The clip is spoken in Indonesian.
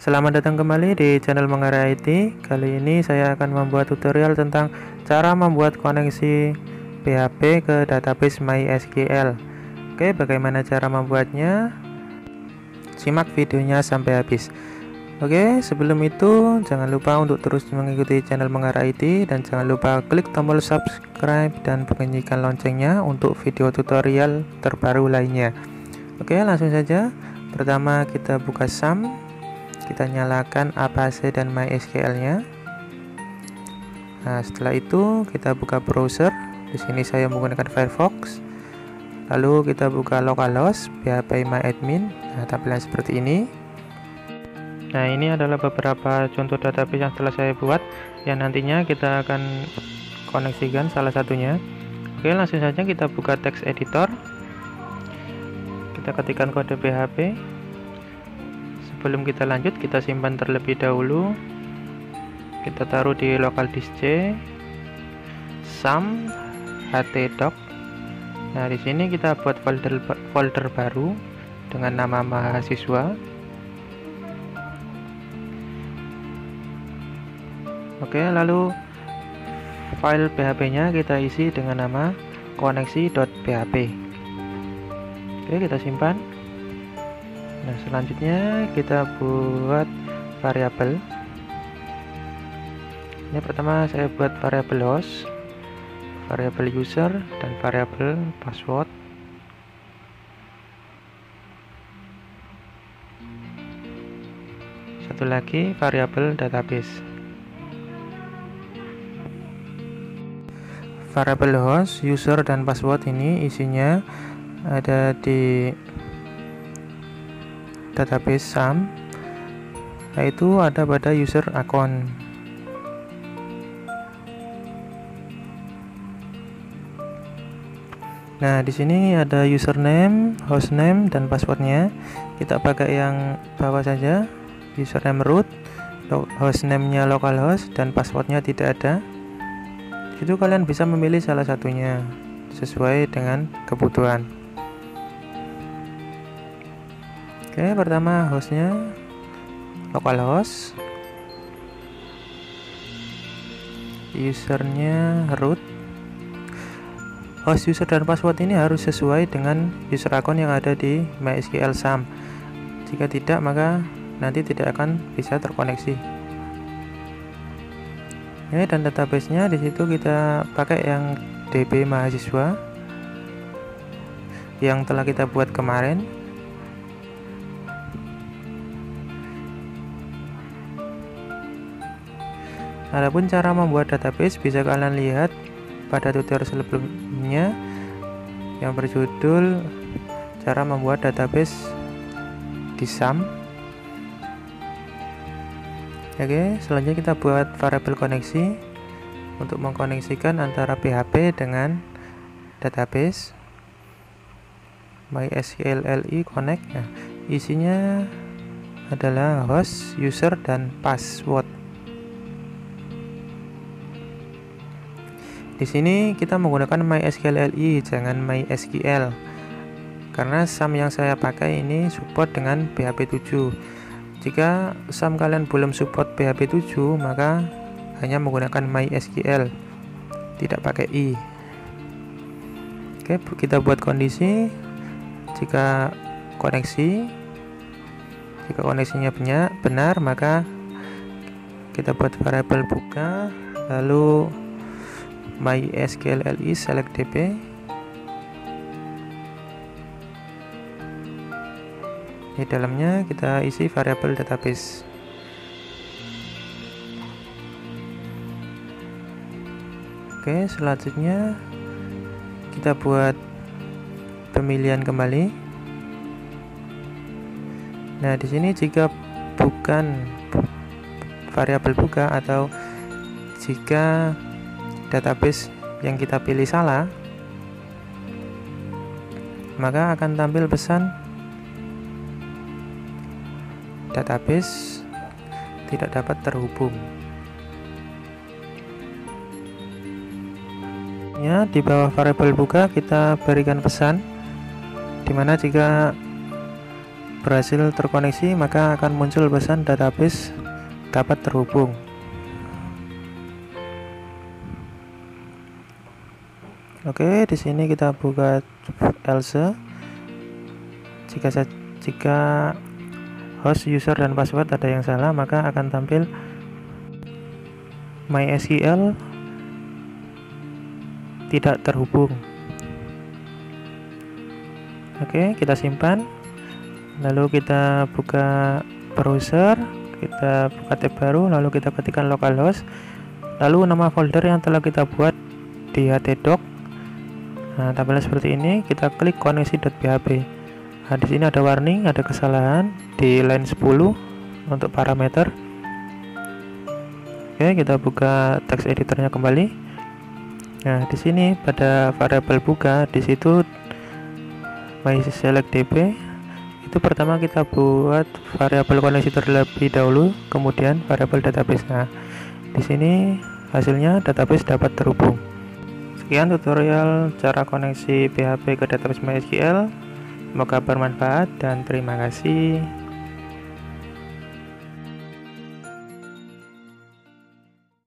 Selamat datang kembali di channel Mengarah IT. Kali ini saya akan membuat tutorial tentang cara membuat koneksi PHP ke database MySQL. Oke, bagaimana cara membuatnya? Simak videonya sampai habis. Oke, sebelum itu jangan lupa untuk terus mengikuti channel Mengarah IT dan jangan lupa klik tombol subscribe dan bunyikan loncengnya untuk video tutorial terbaru lainnya. Oke, langsung saja. Pertama kita buka SAM. Kita nyalakan Apache dan MySQL-nya. Nah, setelah itu kita buka browser. Di sini saya menggunakan Firefox. Lalu kita buka localhost phpMyAdmin. Nah, tampilan seperti ini. Nah, ini adalah beberapa contoh database yang telah saya buat yang nantinya kita akan koneksikan salah satunya. Oke, langsung saja kita buka text editor. Kita ketikkan kode PHP. Sebelum kita lanjut, kita simpan terlebih dahulu. Kita taruh di local disk C SAM htdoc. Nah, di sini kita buat folder baru dengan nama mahasiswa. Oke, lalu file PHP-nya kita isi dengan nama koneksi.php. Oke, kita simpan. Nah, selanjutnya kita buat variabel. Ini pertama saya buat variabel host, variabel user, dan variabel password. Satu lagi variabel database. Variabel host, user, dan password ini isinya ada di database SAM, yaitu ada pada user account. Nah, di sini ada username, hostname, dan passwordnya. Kita pakai yang bawah saja, username root, hostname-nya localhost, dan passwordnya tidak ada. Itu kalian bisa memilih salah satunya sesuai dengan kebutuhan. Oke, pertama hostnya localhost, usernya root. Host, user, dan password ini harus sesuai dengan user account yang ada di MySQL SAM. Jika tidak, maka nanti tidak akan bisa terkoneksi. Ya, dan database-nya di situ kita pakai yang DB mahasiswa yang telah kita buat kemarin. Adapun cara membuat database bisa kalian lihat pada tutorial sebelumnya yang berjudul cara membuat database di SAM. Oke, selanjutnya kita buat variabel koneksi untuk mengkoneksikan antara PHP dengan database MySQL LI connect. Nah, isinya adalah host, user, dan password. Di sini kita menggunakan MySQL LI, jangan MySQL, karena SAM yang saya pakai ini support dengan PHP 7. Jika SAM kalian belum support PHP 7, maka hanya menggunakan MySQL, tidak pakai I. Oke, kita buat kondisi. Jika koneksinya benar, maka kita buat variabel buka, lalu MySQL LI select db. Di dalamnya kita isi variabel database. Oke, selanjutnya kita buat pemilihan kembali. Nah, di sini jika bukan variabel buka atau jika database yang kita pilih salah, maka akan tampil pesan database tidak dapat terhubung. Ya, di bawah variabel buka kita berikan pesan dimana jika berhasil terkoneksi, maka akan muncul pesan database dapat terhubung. Oke, di sini kita buka else. Jika host, user, dan password ada yang salah, maka akan tampil MySQL tidak terhubung. Oke, kita simpan. Lalu kita buka browser, kita buka tab baru, lalu kita ketikkan localhost, lalu nama folder yang telah kita buat di htdoc. Nah, tampilan seperti ini. Kita klik koneksi.php. Nah, di sini ada warning, ada kesalahan di line 10 untuk parameter. Oke, kita buka text editornya kembali. Nah, di sini pada variabel buka, di situ mySelectDB itu pertama kita buat variabel koneksi terlebih dahulu, kemudian variabel database. Nah, di sini hasilnya database dapat terhubung. Sekian tutorial cara koneksi PHP ke database MySQL. Semoga bermanfaat dan terima kasih.